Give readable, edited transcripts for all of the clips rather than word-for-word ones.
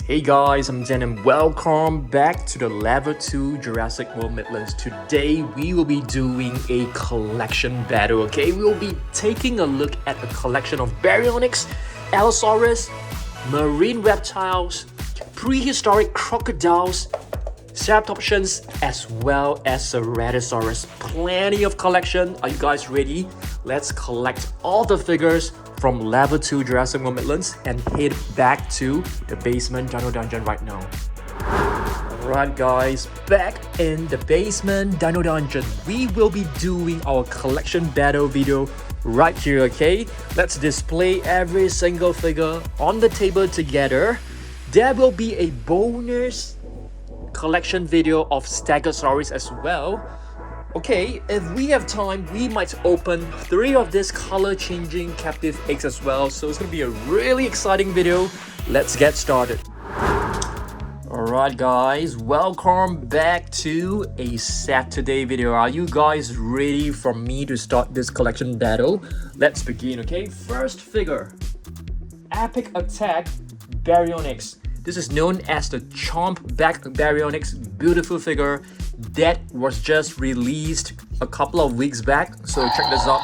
Hey guys, I'm Zen and welcome back to the Level 2 Jurassic World Midlands. Today we will be doing a collection battle, okay? We will be taking a look at a collection of Baryonyx, Allosaurus, marine reptiles, prehistoric crocodiles, Ceratopsians, as well as Ceratosaurus. Plenty of collection. Are you guys ready? Let's collect all the figures from Level 2 Jurassic World Midlands and head back to the basement Dino Dungeon right now. Alright guys, back in the basement Dino Dungeon, we will be doing our collection battle video right here, okay? Let's display every single figure on the table together. There will be a bonus collection video of Stegosaurus as well. Okay, if we have time, we might open 3 of these color-changing captive eggs as well. So it's gonna be a really exciting video. Let's get started. Alright guys, welcome back to a Saturday video. Are you guys ready for me to start this collection battle? Let's begin, okay? First figure, Epic Attack Baryonyx. This is known as the Chomp Back Baryonyx. Beautiful figure that was just released a couple of weeks back. So check this out.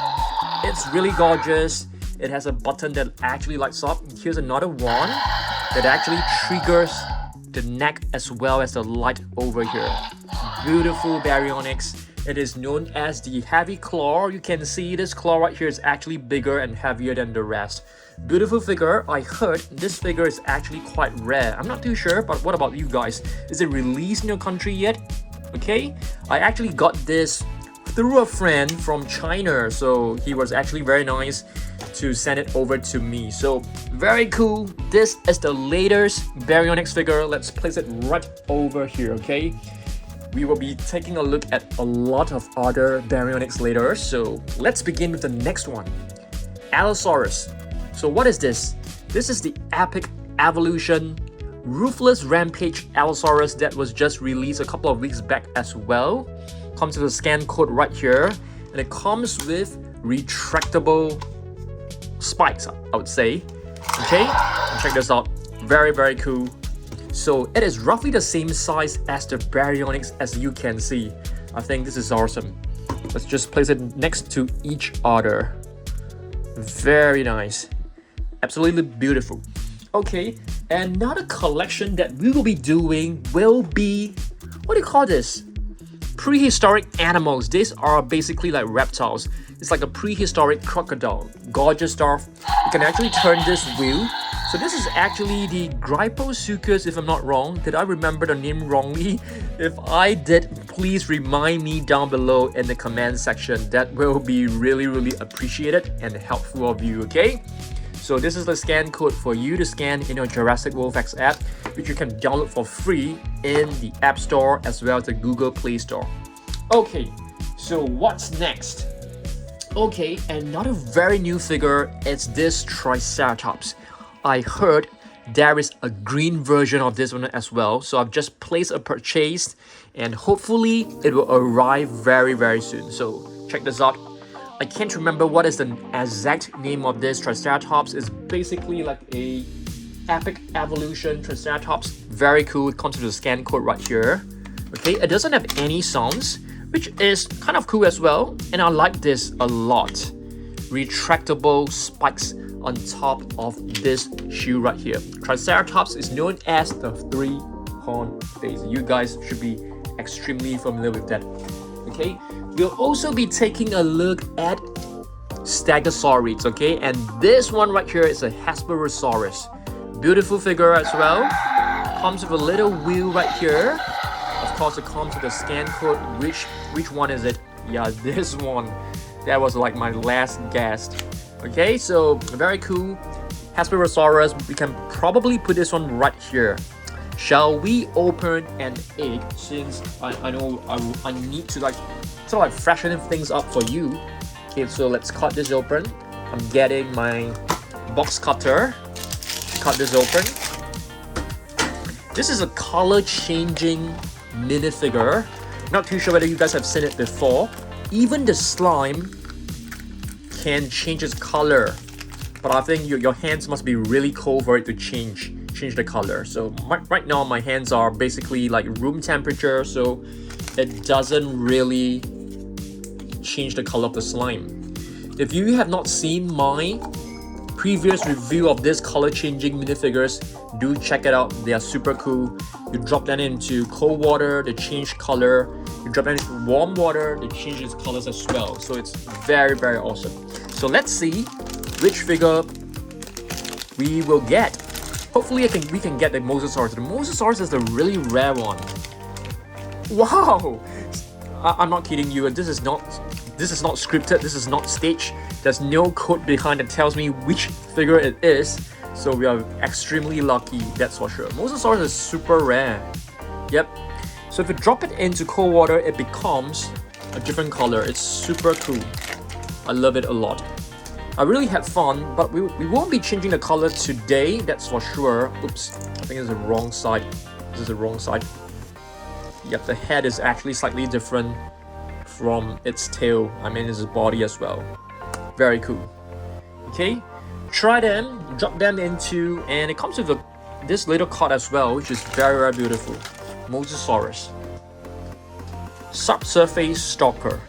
It's really gorgeous. It has a button that actually lights up. Here's another one that actually triggers the neck as well as the light over here. Beautiful Baryonyx. It is known as the heavy claw. You can see this claw right here is actually bigger and heavier than the rest. Beautiful figure. I heard this figure is actually quite rare. I'm not too sure, but what about you guys? Is it released in your country yet? Okay, I actually got this through a friend from China, so he was actually very nice to send it over to me. So very cool. This is the latest Baryonyx figure. Let's place it right over here, okay? We will be taking a look at a lot of other Baryonyx later, so let's begin with the next one. Allosaurus. So what is this? This is the Epic Evolution Ruthless Rampage Allosaurus that was just released a couple of weeks back as well. Comes with a scan code right here, and it comes with retractable spikes, I would say. Okay, check this out. Very, very cool. So it is roughly the same size as the Baryonyx, as you can see. I think this is awesome. Let's just place it next to each other. Very nice. Absolutely beautiful. Okay, another collection that we will be doing will be, what do you call this? Prehistoric animals. These are basically like reptiles. It's like a prehistoric crocodile. Gorgeous stuff. You can actually turn this wheel. So this is actually the Gryposuchus, if I'm not wrong. Did I remember the name wrongly? If I did, please remind me down below in the comment section. That will be really, really appreciated and helpful of you, okay? So this is the scan code for you to scan in your Jurassic World Facts app, which you can download for free in the App Store as well as the Google Play Store. Okay, so what's next? Okay, another very new figure is this Triceratops. I heard there is a green version of this one as well, so I've just placed a purchase and hopefully it will arrive very, very soon. So check this out. I can't remember what is the exact name of this Triceratops. It's basically like a Epic Evolution Triceratops. Very cool. It comes with a scan code right here. Okay, it doesn't have any sounds, which is kind of cool as well. And I like this a lot. Retractable spikes on top of this shoe right here. Triceratops is known as the 3-horn face. You guys should be extremely familiar with that. Okay, we'll also be taking a look at Stegosaurus, okay? And this one right here is a Hesperosaurus. Beautiful figure as well. Comes with a little wheel right here. Of course, it comes with a scan code. Which one is it? Yeah, this one. That was like my last guess. Okay, so very cool. Hesperosaurus. We can probably put this one right here. Shall we open an egg, since I know I need to like sort of like freshen things up for you. Okay, so let's cut this open. I'm getting my box cutter. Cut this open. This is a color changing minifigure. Not too sure whether you guys have seen it before. Even the slime can change its color. But I think your hands must be really cold for it to change. change the color. So right now my hands are basically like room temperature, so it doesn't really change the color of the slime. If you have not seen my previous review of this color changing minifigures, do check it out. They are super cool. You drop them into cold water, they change color. You drop them into warm water, they change its colors as well. So it's very, very awesome. So let's see which figure we will get. Hopefully we can get the Mosasaurus. The Mosasaurus is the really rare one. Wow! I'm not kidding you, and this is not scripted, this is not staged. There's no code behind that tells me which figure it is. So we are extremely lucky, that's for sure. Mosasaurus is super rare. Yep. So if you drop it into cold water, it becomes a different color. It's super cool. I love it a lot. I really had fun, but we won't be changing the color today, that's for sure. Oops, I think it's the wrong side. This is the wrong side. Yep, the head is actually slightly different from its tail. I mean, its body as well. Very cool. Okay, try them, drop them into, and it comes with this little card as well, which is very, very beautiful. Mosasaurus. Subsurface Stalker.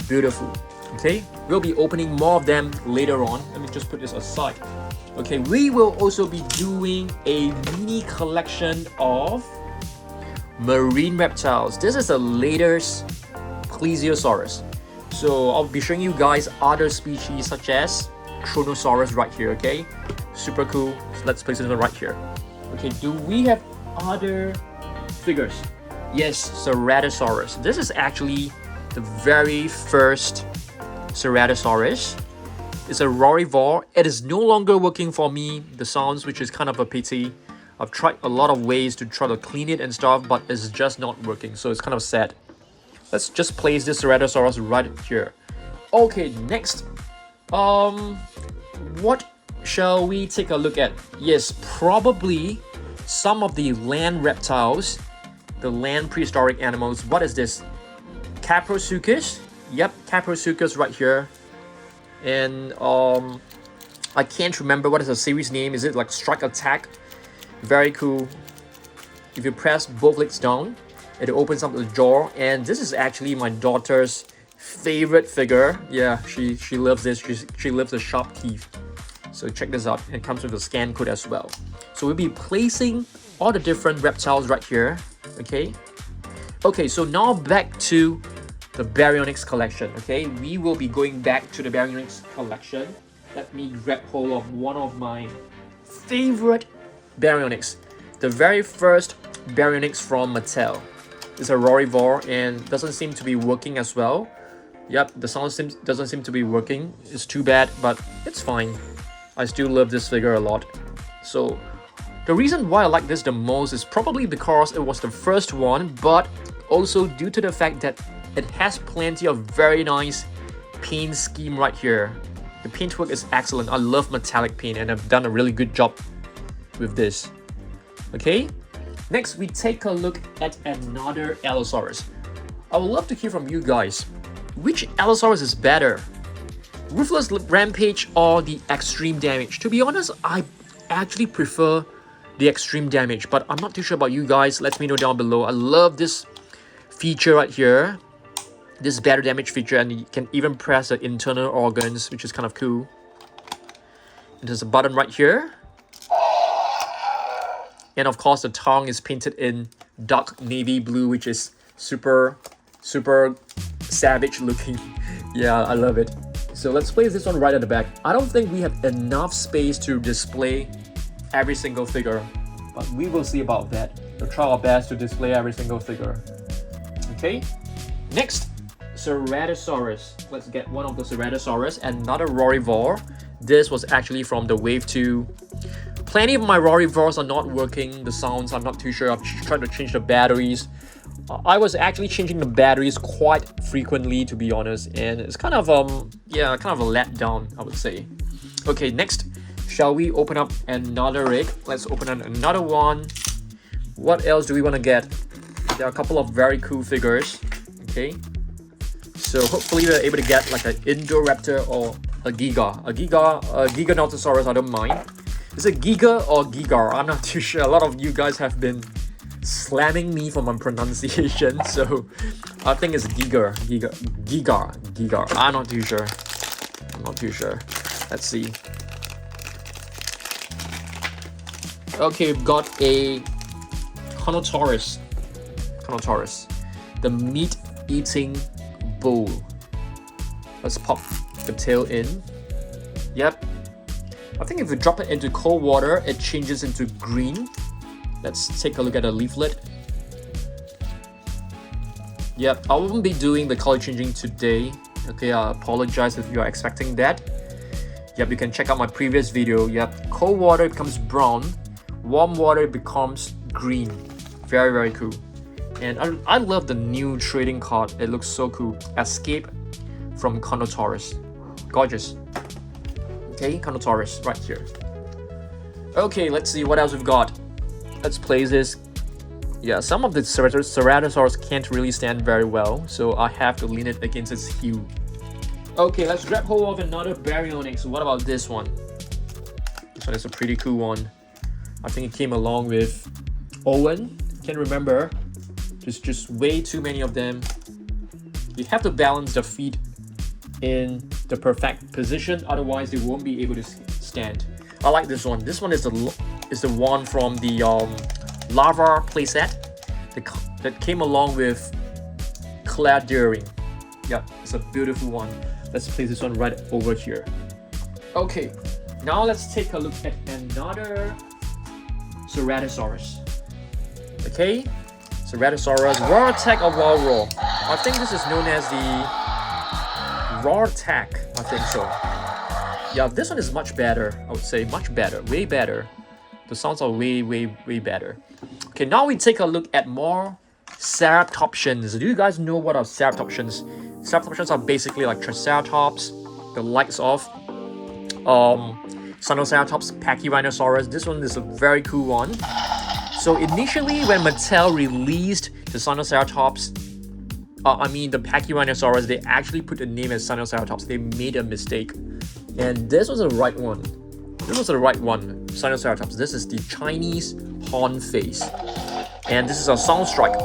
Beautiful. Okay, we'll be opening more of them later on. Let me just put this aside. Okay, we will also be doing a mini collection of marine reptiles. This is the latest Plesiosaurus. So I'll be showing you guys other species such as Kronosaurus right here, okay? Super cool. So let's place it right here. Okay, do we have other figures? Yes, Ceratosaurus. This is actually the very first Ceratosaurus. It's a herbivore. It is no longer working for me, the sounds, which is kind of a pity. I've tried a lot of ways to try to clean it and stuff, but it's just not working, so it's kind of sad. Let's just place this Ceratosaurus right here. Okay, next. What shall we take a look at? Yes, probably some of the land reptiles, the land prehistoric animals. What is this? Caprosuchus? Yep, Caprosuchus right here. And I can't remember what is the series name. Is it like Strike Attack? Very cool. If you press both legs down, it opens up the jaw, and this is actually my daughter's favorite figure. Yeah, she loves this. She loves the sharp teeth. So check this out. It comes with a scan code as well. So we'll be placing all the different reptiles right here. Okay. Okay, so now back to the Baryonyx collection. Okay, we will be going back to the Baryonyx collection. Let me grab hold of one of my favorite Baryonyx. The very first Baryonyx from Mattel. It's a herbivore and doesn't seem to be working as well. Yep, the sound doesn't seem to be working. It's too bad, but it's fine. I still love this figure a lot. So the reason why I like this the most is probably because it was the first one, but also due to the fact that it has plenty of very nice paint scheme right here. The paintwork is excellent. I love metallic paint, and I've done a really good job with this. Okay, next we take a look at another Allosaurus. I would love to hear from you guys. Which Allosaurus is better? Ruthless Rampage or the Extreme Damage? To be honest, I actually prefer the Extreme Damage, but I'm not too sure about you guys. Let me know down below. I love this feature right here. This better damage feature, and you can even press the internal organs, which is kind of cool. And there's a button right here. And of course, the tongue is painted in dark navy blue, which is super savage looking. Yeah, I love it. So let's place this one right at the back. I don't think we have enough space to display every single figure, but we will see about that. We'll try our best to display every single figure. Okay, next, Ceratosaurus. Let's get one of the Ceratosaurus, another herbivore. This was actually from the Wave 2. Plenty of my herbivores are not working. The sounds, I'm not too sure. I've tried to change the batteries. I was actually changing the batteries quite frequently, to be honest, and it's kind of yeah, kind of a letdown, I would say. Okay, next, shall we open up another rig? Let's open up another one. What else do we want to get? There are a couple of very cool figures. Okay, so hopefully we're able to get like an Indoraptor or a Gigantosaurus. I don't mind. Is it Giga or Gigar? I'm not too sure. A lot of you guys have been slamming me for my pronunciation, so I think it's Gigar. I'm not too sure. Let's see. Okay, we've got a Carnotaurus, the meat-eating bull. Let's pop the tail in. Yep. I think if we drop it into cold water, it changes into green. Let's take a look at the leaflet. Yep, I won't be doing the color changing today. Okay, I apologize if you are expecting that. Yep, you can check out my previous video. Yep, cold water becomes brown. Warm water becomes green. Very, very cool. And I love the new trading card. It looks so cool. Escape from Carnotaurus. Gorgeous. Okay, Carnotaurus right here. Okay, let's see what else we've got. Let's place this. Yeah, some of the Ceratosaurus can't really stand very well, so I have to lean it against its heel. Okay, let's grab hold of another Baryonyx. What about this one? This one is a pretty cool one. I think it came along with Owen. Can't remember. There's just way too many of them. You have to balance the feet in the perfect position, otherwise they won't be able to stand. I like this one. This one is the one from the lava playset that came along with cladding. Yep, it's a beautiful one. Let's place this one right over here. Okay, now let's take a look at another Ceratosaurus. Okay, Ceratosaurus, Raw Attack of Raw. I think this is known as the Raw Attack. I think so. Yeah, this one is much better. I would say much better, way better. The sounds are way better. Okay, now we take a look at more Ceratopsians. Do you guys know what are Ceratopsians? Ceratopsians are basically like Triceratops, the likes of Stegosaurus, Pachyrhinosaurus. This one is a very cool one. So initially, when Mattel released the Stegosaurus, the Pachyrhinosaurus, they actually put the name as Stegosaurus. They made a mistake, and this was the right one. Stegosaurus. This is the Chinese horn face, and this is a Soundstrike.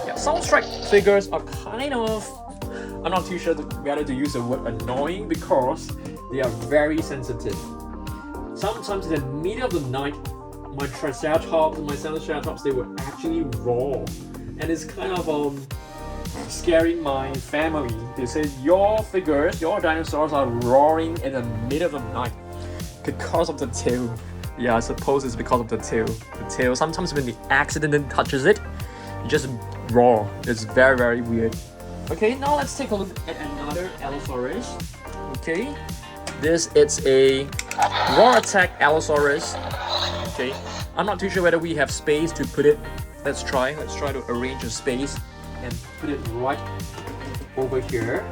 Yeah, Soundstrike figures are kind of, I'm not too sure whether to use the word annoying, because they are very sensitive. Sometimes in the middle of the night, my Triceratops and my Ceratopsians, they were actually raw, and it's kind of scaring my family. They say your figures, your dinosaurs are roaring in the middle of the night because of the tail. Yeah, I suppose it's because of the tail. The tail, sometimes when the accident touches it, it just roar. It's very weird. Okay, now let's take a look at another Allosaurus. Okay, this is a Raw Attack Allosaurus. Okay, I'm not too sure whether we have space to put it. Let's try to arrange a space and put it right over here.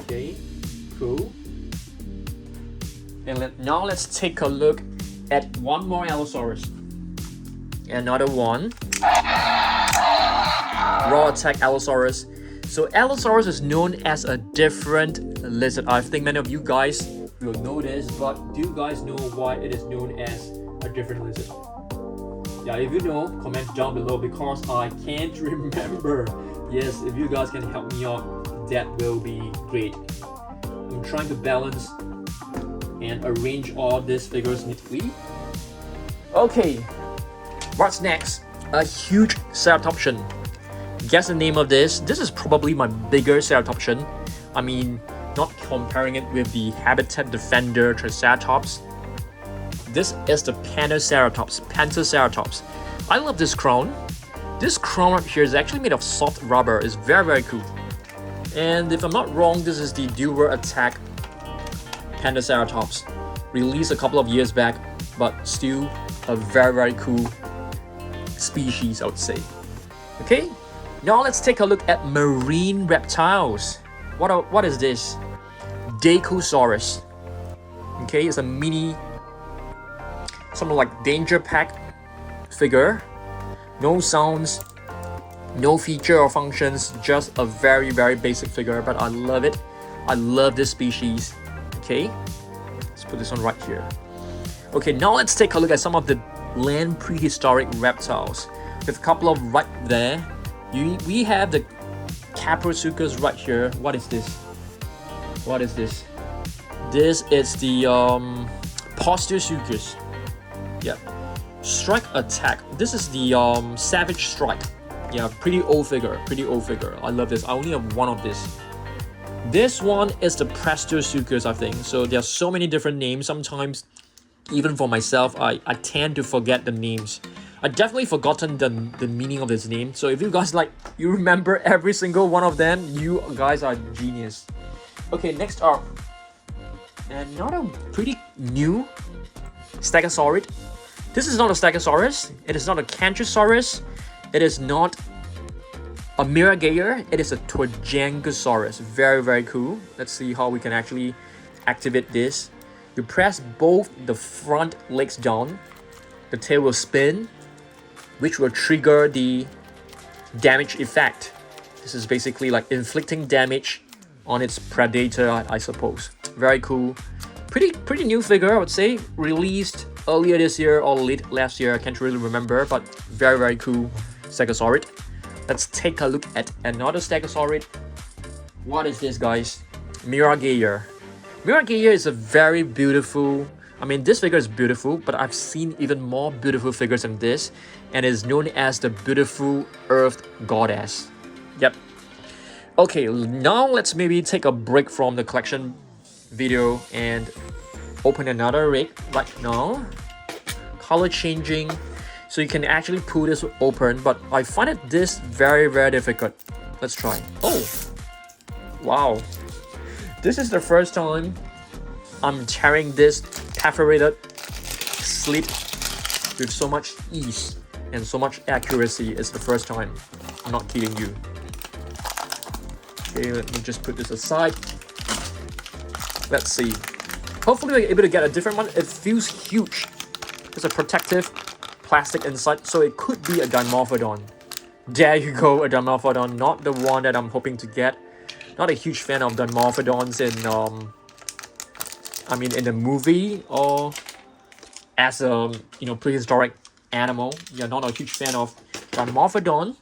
Okay, cool. And now let's take a look at one more Allosaurus. Another one. Raw Attack Allosaurus. So Allosaurus is known as a different lizard. I think many of you guys will know this, but do you guys know why it is known as a different lizard? Yeah, if you know, comment down below, because I can't remember. Yes, if you guys can help me out, that will be great. I'm trying to balance and arrange all these figures neatly. Okay, what's next? A huge Ceratopsian. Guess the name of this. This is probably my bigger Ceratopsian. I mean, not comparing it with the Habitat Defender Triceratops. This is the Pentaceratops. I love this crown. This crown right here is actually made of soft rubber. It's very cool. And if I'm not wrong, this is the Dual Attack Pentaceratops, released a couple of years back, but still a very cool species, I would say. Okay, now let's take a look at marine reptiles. What is this? Stegosaurus. Okay, it's a mini, something like danger pack figure. No sounds, no feature or functions, just a very basic figure, but I love it. I love this species. Okay, let's put this one right here. Okay, now let's take a look at some of the land prehistoric reptiles. We have a couple of right there. We have the Caprosuchus right here. What is this? What is this? This is the Postosuchus. Yeah. Strike Attack. This is the Savage Strike. Yeah, pretty old figure. Pretty old figure. I love this. I only have one of this. This one is the Prestosuchus, I think. So there are so many different names. Sometimes, even for myself, I tend to forget the names. I definitely forgotten the meaning of this name. So if you guys you remember every single one of them, you guys are genius. Okay, next up, another pretty new Stegosaurus. This is not a Stegosaurus. It is not a Cantrosaurus. It is not a Miragayer. It is a Tuajangosaurus. Very, very cool. Let's see how we can actually activate this. You press both the front legs down. The tail will spin, which will trigger the damage effect. This is basically like inflicting damage on its predator, I suppose. Very cool. Pretty new figure, I would say. Released earlier this year or late last year. I can't really remember, but very, very cool Stegosaurus. Let's take a look at another Stegosaurus. What is this, guys? Miragayer. Miragayer is a very beautiful... I mean, this figure is beautiful, but I've seen even more beautiful figures than this, and is known as the beautiful Earth Goddess. Yep. Okay, now let's maybe take a break from the collection video and open another rig right now. Color changing, so you can actually pull this open, but I find this very, very difficult. Let's try. Oh, wow. This is the first time I'm tearing this perforated slit with so much ease and so much accuracy. It's the first time. I'm not kidding you. Okay, let me just put this aside. Let's see. Hopefully we're able to get a different one. It feels huge. There's a protective plastic inside, so it could be a Dimorphodon. There you go, a Dimorphodon, not the one that I'm hoping to get. Not a huge fan of Dimorphodons in in the movie or as a prehistoric animal. You're not a huge fan of Dimorphodon,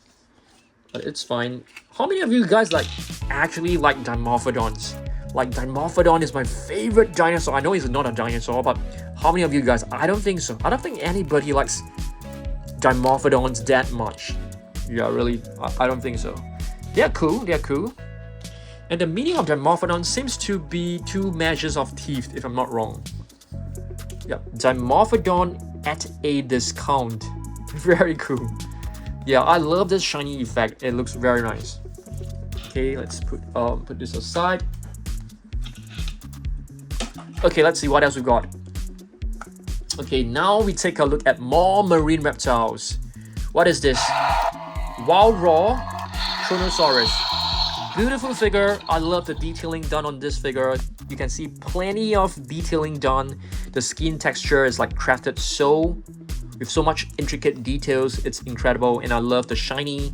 but it's fine. How many of you guys actually like Dimorphodons? Like, Dimorphodon is my favorite dinosaur. I know he's not a dinosaur, but how many of you guys? I don't think so. I don't think anybody likes Dimorphodons that much. Yeah, really, I don't think so. They're cool. They're cool. And the meaning of Dimorphodon seems to be 2 measures of teeth, if I'm not wrong. Yep, Dimorphodon at a discount. Very cool. Yeah, I love this shiny effect. It looks very nice. Okay, let's put this aside. Okay, let's see what else we got. Okay, now we take a look at more marine reptiles. What is this? Wild Raw Kronosaurus. Beautiful figure. I love the detailing done on this figure. You can see plenty of detailing done. The skin texture is crafted with so much intricate details. It's incredible, and I love the shiny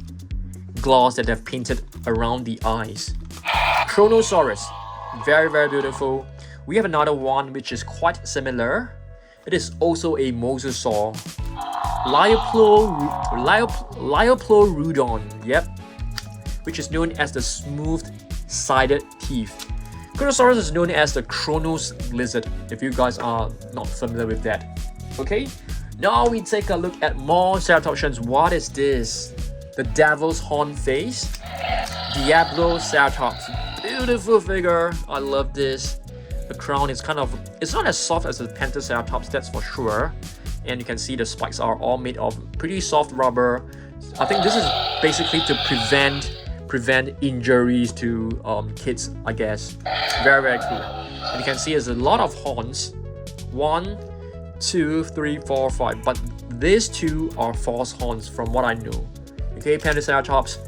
gloss that they've painted around the eyes. Kronosaurus. Very, very beautiful. We have another one which is quite similar. It is also a mosasaur. Liopleurodon. Yep. Which is known as the smooth-sided teeth. Kronosaurus is known as the Kronos lizard, if you guys are not familiar with that. Okay, now we take a look at more Ceratopsians. What is this? The Devil's Horn face. Diabloceratops. Beautiful figure. I love this. The crown is it's not as soft as the Pentaceratops, that's for sure. And you can see the spikes are all made of pretty soft rubber. I think this is basically to prevent injuries to kids, I guess. Very, very cool. And you can see there's a lot of horns. 1, 2, 3, 4, 5. But these 2 are false horns from what I know. Okay, Pentaceratops.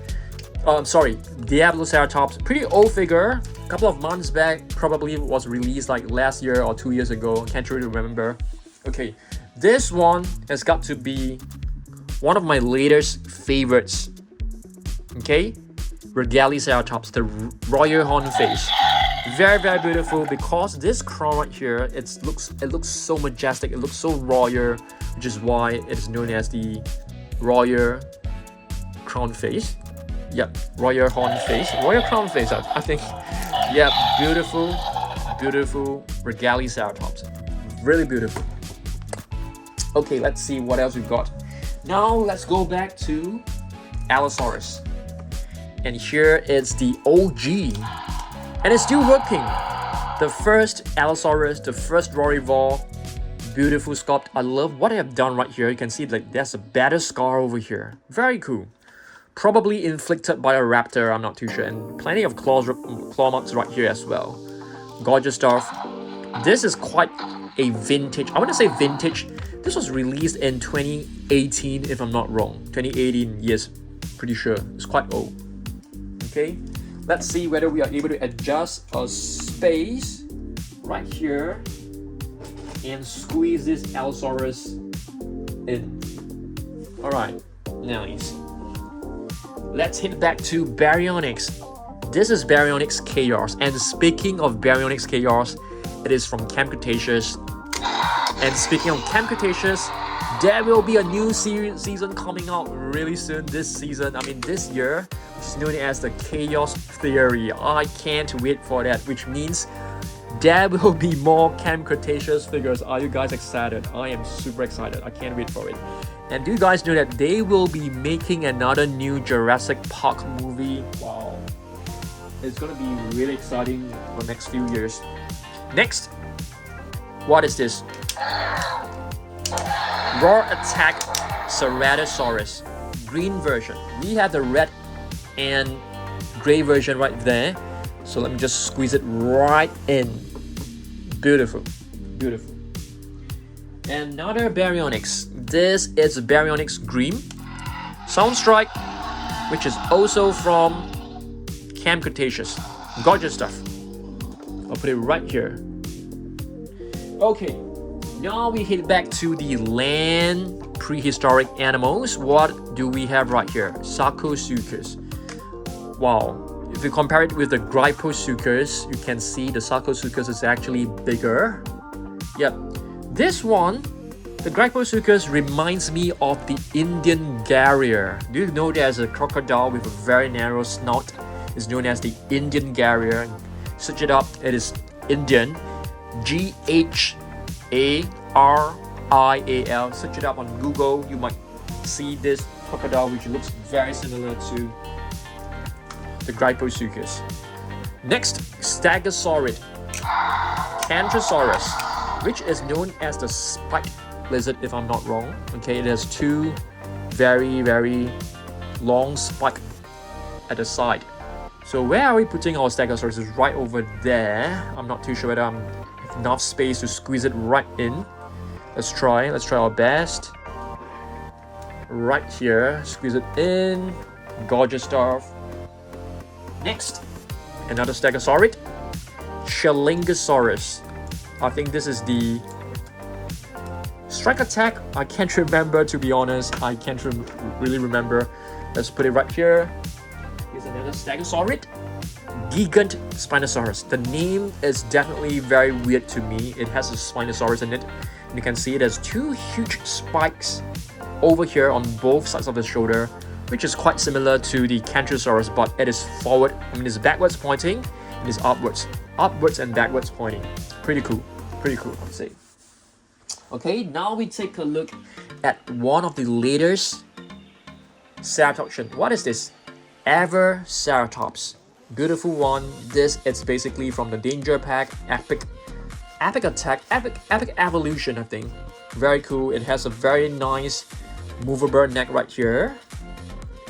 Diabloceratops. Pretty old figure. A couple of months back. Probably was released last year or 2 years ago. Can't really remember. Okay, this one has got to be one of my latest favorites. Okay, Regaliceratops, the royal horn face. Very, very beautiful, because this crown right here, it looks so majestic, it looks so royal, which is why it is known as the royal crown face. Yep, royal horn face, royal crown face, I think. Yep, beautiful, beautiful Regaliceratops. Really beautiful. Okay, let's see what else we've got. Now let's go back to Allosaurus. And here is the OG. And it's still working. The first Allosaurus, the first herbivore, beautiful sculpt. I love what I have done right here. You can see like there's a better scar over here. Very cool. Probably inflicted by a raptor, I'm not too sure. And plenty of claw marks right here as well. Gorgeous stuff. This is quite a vintage. I want to say vintage. This was released in 2018, if I'm not wrong. 2018, yes, pretty sure. It's quite old. Okay. Let's see whether we are able to adjust a space right here and squeeze this Allosaurus in. Alright, nice. Let's hit back to Baryonyx. This is Baryonyx Chaos. And speaking of Baryonyx Chaos, it is from Camp Cretaceous. And speaking of Camp Cretaceous, there will be a new season coming out really soon this season. I mean this year. It's known as the Chaos Theory. I can't wait for that, which means there will be more Camp Cretaceous figures. Are you guys excited? I am super excited. I can't wait for it. And do you guys know that they will be making another new Jurassic Park movie? Wow. It's gonna be really exciting for the next few years. Next, what is this? Raw Attack Ceratosaurus. Green version. We have the red and gray version right there, so let me just squeeze it right in. Beautiful, beautiful. Another Baryonyx. This is Baryonyx Green Soundstrike, which is also from Camp Cretaceous. Gorgeous stuff. I'll put it right here. Okay, now we head back to the land prehistoric animals. What do we have right here? Sarcosuchus. Wow, if you compare it with the Gryposuchus, you can see the Sarcosuchus is actually bigger. Yep, this one, the Gryposuchus, reminds me of the Indian Gharier. Do you know there's a crocodile with a very narrow snout? It's known as the Indian Gharier. Search it up, it is Indian. G-H-A-R-I-A-L. Search it up on Google, you might see this crocodile which looks very similar to the Gryposuchus. Next, Stegosaurus, Cantrosaurus, which is known as the spiked lizard, if I'm not wrong. Okay, it has two very, very long spikes at the side. So where are we putting our Stegosaurus? Is right over there. I'm not too sure whether I'm have enough space to squeeze it right in. Let's try our best. Right here, squeeze it in. Gorgeous stuff. Next, another Stegosaurus, Chelingosaurus. I think this is the Strike Attack. I can't remember, to be honest. I can't really remember. Let's put it right here. Here's another Stegosaurus, Gigant Spinosaurus. The name is definitely very weird to me. It has a Spinosaurus in it. And you can see it has two huge spikes over here on both sides of the shoulder, which is quite similar to the Cantrosaurus, but it is forward. I mean, it's backwards pointing, and it's upwards and backwards pointing. Pretty cool, I would say. Okay, now we take a look at one of the latest Ceratopsian. What is this? Avaceratops. Beautiful one. This is basically from the Danger Pack, Epic Attack, Epic Evolution, I think. Very cool. It has a very nice movable neck right here.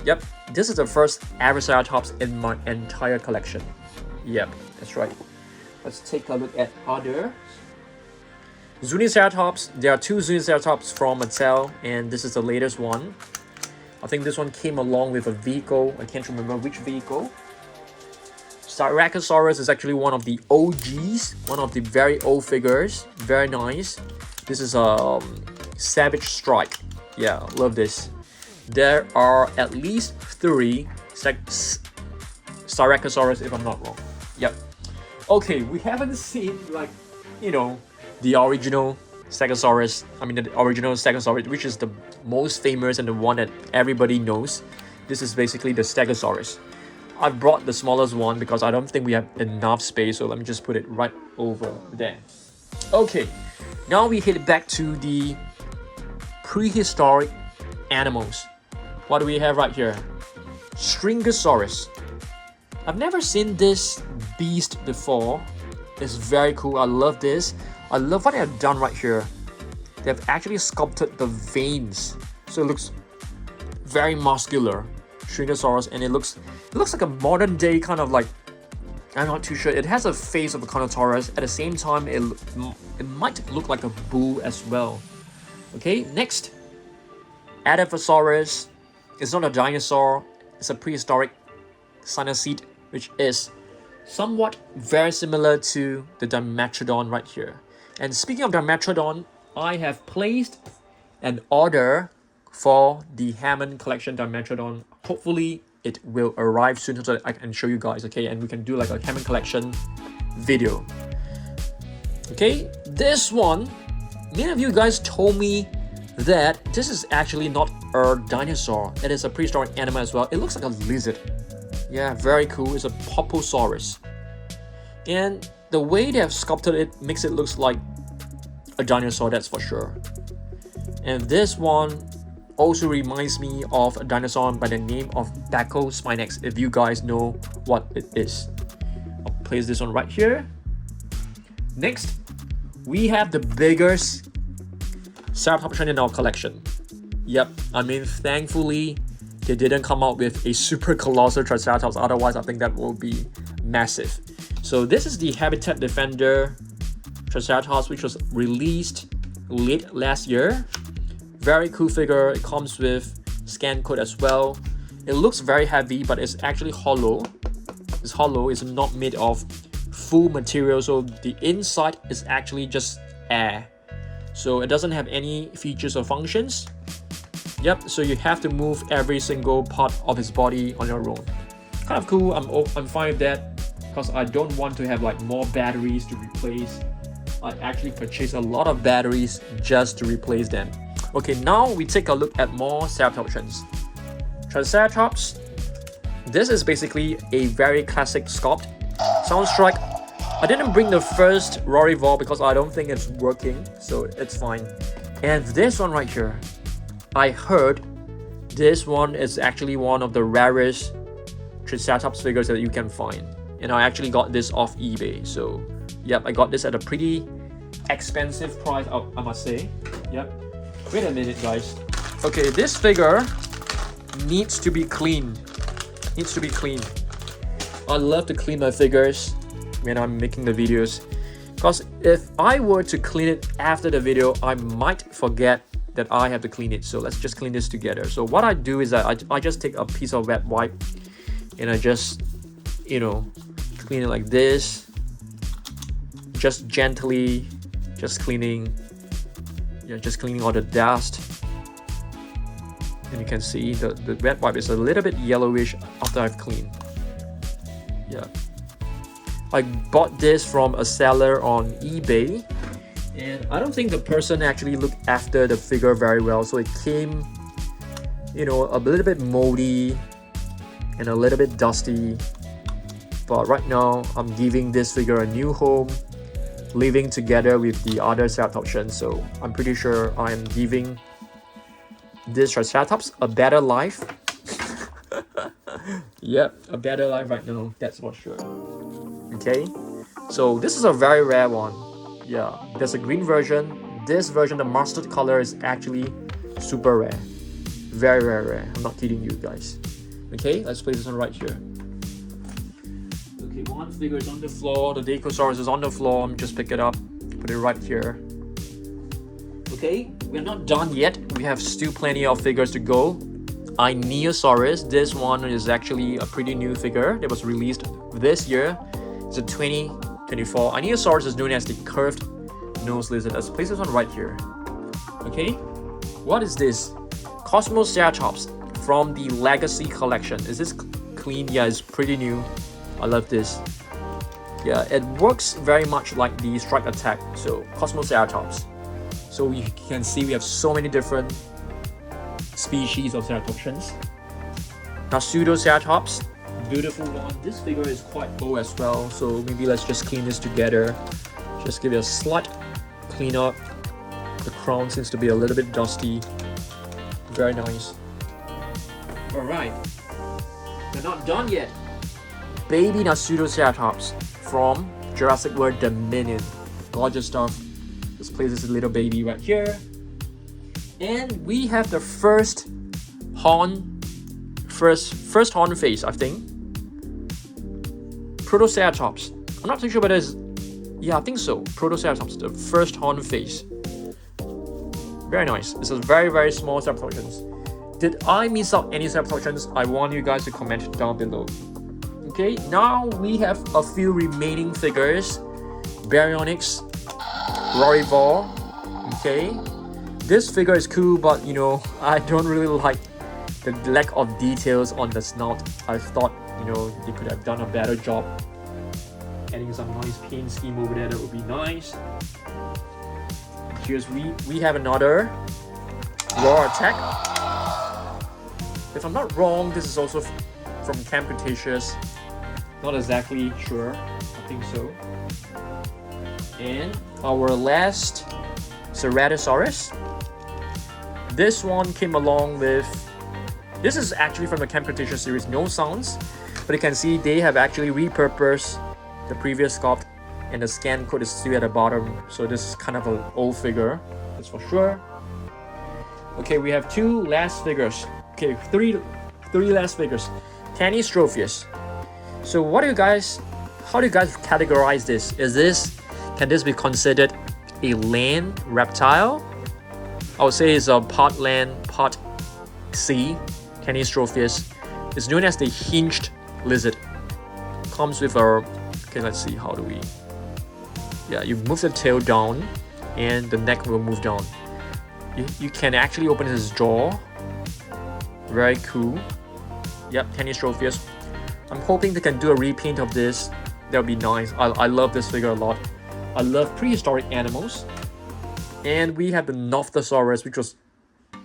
Yep, this is the first Avaceratops in my entire collection. Yep, that's right. Let's take a look at other Zuniceratops. There are two Zuniceratops from Mattel, and this is the latest one. I think this one came along with a vehicle. I can't remember which vehicle. Ceratosaurus is actually one of the OGs, one of the very old figures. Very nice. This is a Savage Strike. Yeah, love this. There are at least 3 Ceratosaurus, if I'm not wrong. Yep. Okay, we haven't seen like, you know, the original Stegosaurus. I mean the original Stegosaurus, which is the most famous and the one that everybody knows. This is basically the Stegosaurus. I've brought the smallest one because I don't think we have enough space, so let me just put it right over there. Okay, now we head back to the prehistoric animals. What do we have right here? Stegosaurus. I've never seen this beast before. It's very cool. I love this. I love what they have done right here. They've actually sculpted the veins, so it looks very muscular. Stegosaurus, and it looks like a modern day kind of like, I'm not too sure. It has a face of a Carnotaurus. At the same time, it might look like a bull as well. Okay, next, Avaceratops. It's not a dinosaur. It's a prehistoric synosete, which is somewhat very similar to the Dimetrodon right here. And speaking of Dimetrodon, I have placed an order for the Hammond collection Dimetrodon. Hopefully it will arrive soon so that I can show you guys, okay? And we can do like a Hammond collection video. Okay, this one, many of you guys told me that this is actually not a dinosaur. It is a prehistoric animal as well. It looks like a lizard. Yeah, very cool. It's a Poposaurus. And the way they have sculpted it makes it look like a dinosaur, that's for sure. And this one also reminds me of a dinosaur by the name of Brachiospinax, if you guys know what it is. I'll place this one right here. Next, we have the biggest Ceratopsian in our collection. Yep, I mean, thankfully, they didn't come out with a super colossal Triceratops, otherwise I think that will be massive. So this is the Habitat Defender Triceratops, which was released late last year. Very cool figure. It comes with scan code as well. It looks very heavy, but it's actually hollow. It's hollow. It's not made of full material, so the inside is actually just air. So it doesn't have any features or functions. Yep, so you have to move every single part of his body on your own. Kind of cool. I'm fine with that because I don't want to have like more batteries to replace. I actually purchased a lot of batteries just to replace them. Okay, now we take a look at more Ceratopsians. Triceratops. This is basically a very classic sculpt. Soundstrike. I didn't bring the first Rorivore because I don't think it's working, so it's fine. And this one right here, I heard this one is actually one of the rarest Triceratops figures that you can find. And I actually got this off eBay. So, yep, I got this at a pretty expensive price, I must say. Yep. Wait a minute, guys. Okay, this figure needs to be cleaned. Needs to be cleaned. I love to clean my figures when I'm making the videos, because if I were to clean it after the video, I might forget that I have to clean it. So let's just clean this together. So what I do is that I just take a piece of wet wipe and I just, you know, clean it like this. Just gently, just cleaning. Yeah, just cleaning all the dust. And you can see the wet wipe is a little bit yellowish after I've cleaned. Yeah. I bought this from a seller on eBay. And I don't think the person actually looked after the figure very well. So it came, you know, a little bit moldy and a little bit dusty. But right now, I'm giving this figure a new home, living together with the other Ceratopsians. So I'm pretty sure I'm giving this Triceratops a better life. Yep, a better life right now, that's for sure. Okay, so this is a very rare one. Yeah, there's a green version. This version, the mustard color, is actually super rare. Very, very rare. I'm not kidding you guys. Okay, let's place this one right here. Okay, one figure is on the floor. The Stegosaurus is on the floor. I'm just pick it up, put it right here. Okay, we're not done yet. We have still plenty of figures to go. Iosaurus. This one is actually a pretty new figure that was released this year. It's a 2024. Iosaurus is known as the curved nose lizard. Let's place this one right here. Okay, what is this? Cosmoceratops from the Legacy collection. Is this clean? Yeah, it's pretty new. I love this. Yeah, it works very much like the strike attack. So Ceratops. So you can see we have so many different species of Ceratopsians. Now Pseudoceratops, beautiful one. This figure is quite old as well, so maybe let's just clean this together. Just give it a slight clean up. The crown seems to be a little bit dusty. Very nice. Alright, we're not done yet. Baby Pseudoceratops from Jurassic World Dominion. Gorgeous stuff. This places a little baby right here. And we have the first horn face, I think. Protoceratops. I'm not too sure whether it's... Yeah, I think so. Protoceratops, the first horn face. Very nice. This is very, very small Ceratopsians. Did I miss out any Ceratopsians? I want you guys to comment down below. Okay, now we have a few remaining figures. Baryonyx, herbivore. Okay, this figure is cool, but you know, I don't really like the lack of details on the snout. I thought, you know, they could have done a better job adding some nice paint scheme over there. That would be nice. Here's we have another raw attack. If I'm not wrong, this is also from Camp Cretaceous. Not exactly sure. I think so. And our last Ceratosaurus. This one came along with... This is actually from the Camp Cretaceous series, no sounds. But you can see they have actually repurposed the previous sculpt, and the scan code is still at the bottom. So this is kind of an old figure, that's for sure. Okay, we have two last figures. Okay, three last figures. Tanystropheus. So how do you guys categorize this? Can this be considered a land reptile? I would say it's a part land, part sea. Tanystropheus is known as the hinged lizard. Comes with a... Okay, let's see, how do we... Yeah, you move the tail down and the neck will move down. You can actually open his jaw. Very cool. Yep, Tanystropheus. I'm hoping they can do a repaint of this. That would be nice. I love this figure a lot. I love prehistoric animals. And we have the Nothosaurus, which was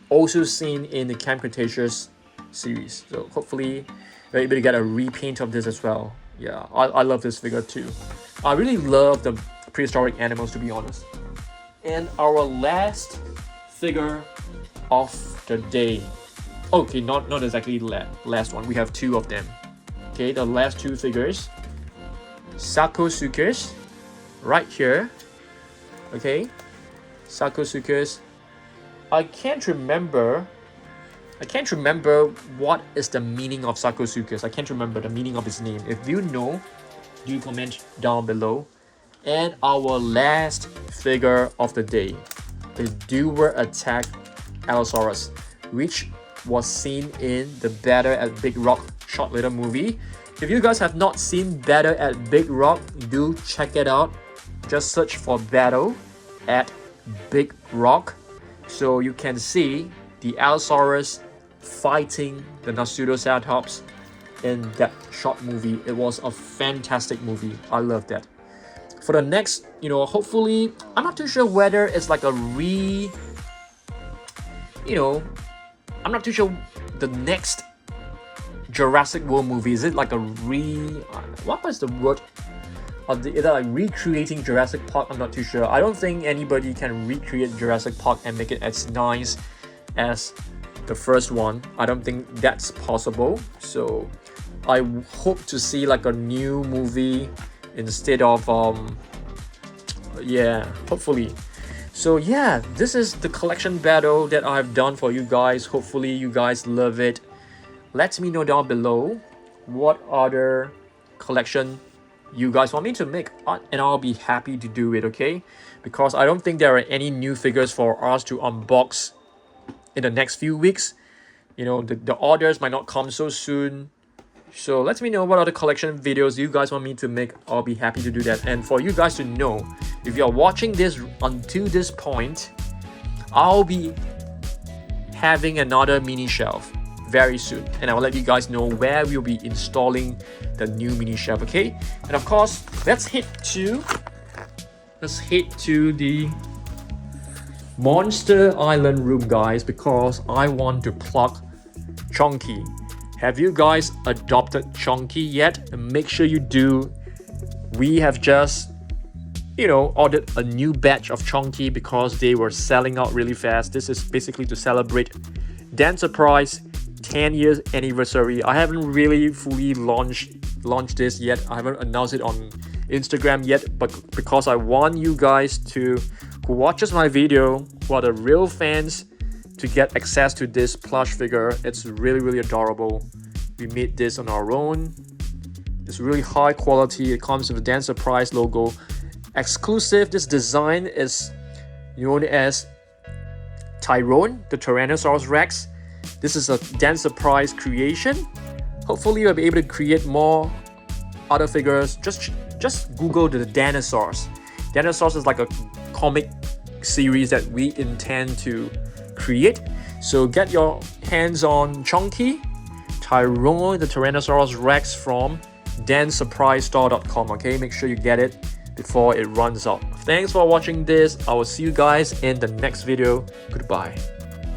also seen in the Camp Cretaceous series. So hopefully we're able to get a repaint of this as well. Yeah, I love this figure too. I really love the prehistoric animals, to be honest. And our last figure of the day. Okay, not exactly the last one. We have two of them. Okay, the last two figures. Sarcosuchus, right here. Okay, Sarcosuchus. I can't remember what is the meaning of Sarcosuchus. I can't remember the meaning of his name. If you know, do comment down below. And our last figure of the day, the Prehistoric Attack Allosaurus, which was seen in the Better at Big Rock short little movie. If you guys have not seen Better at Big Rock, do check it out. Just search for Battle at Big Rock. So you can see the Allosaurus fighting the Pseudoceratops in that short movie. It was a fantastic movie. I love that. For the next, hopefully, I'm not too sure whether it's like a I'm not too sure the next Jurassic World movie. Is it like a what was the word? Either like recreating Jurassic Park? I'm not too sure. I don't think anybody can recreate Jurassic Park and make it as nice as the first one. I don't think that's possible. So I hope to see like a new movie instead of hopefully. So yeah, this is the collection battle that I've done for you guys. Hopefully you guys love it. Let me know down below what other collection you guys want me to make, and I'll be happy to do it, okay? Because I don't think there are any new figures for us to unbox in the next few weeks. The orders might not come so soon. So let me know what other collection videos you guys want me to make. I'll be happy to do that. And for you guys to know, if you're watching this until this point, I'll be having another mini shelf very soon, and I will let you guys know where we'll be installing the new mini shelf. Okay, and of course, let's head to the Monster Island room, guys, because I want to pluck Chunky. Have you guys adopted Chunky yet? And make sure you do. We have just ordered a new batch of Chunky because they were selling out really fast. This is basically to celebrate Dan Surprise 10 years anniversary. I haven't really fully launched this yet. I haven't announced it on Instagram yet, but because I want you guys who watches my video, who are the real fans, to get access to this plush figure. It's really adorable. We made this on our own. It's really high quality. It comes with a Dan Surprise logo. Exclusive, this design is known as Tyrone, the Tyrannosaurus Rex. This is a Dan Surprise creation. Hopefully you'll be able to create more other figures. Just Google the Dinosaurs. Dinosaurs is like a comic series that we intend to create. So get your hands on Chunky, Tyrone, the Tyrannosaurus Rex from dansurprisestore.com. Okay, make sure you get it before it runs out. Thanks for watching this. I will see you guys in the next video. Goodbye.